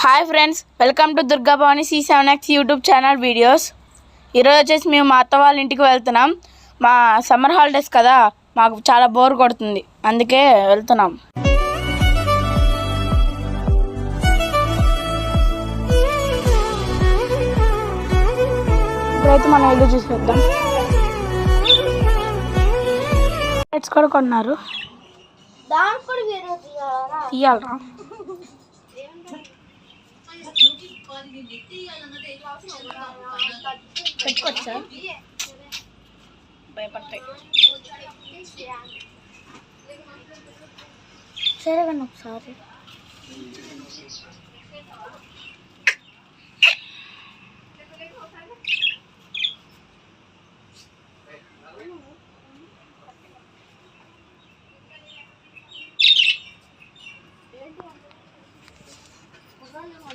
Hi friends, welcome to Durga Bhavani C7X YouTube channel videos. ఈరోజు వచ్చేసి మేము మా అత్త వాళ్ళ ఇంటికి వెళ్తున్నాం. మా సమ్మర్ హాలిడేస్ కదా, మాకు చాలా బోర్ కొడుతుంది, అందుకే వెళ్తున్నాం. ఇప్పుడైతే మనం ఇల్లు చూసేద్దాం. లైట్స్ కూడా కొన్నారు, తీయాలరా. పెట్టుకోవచ్చా? భయపడతాయి. సరే కానీ ఒకసారి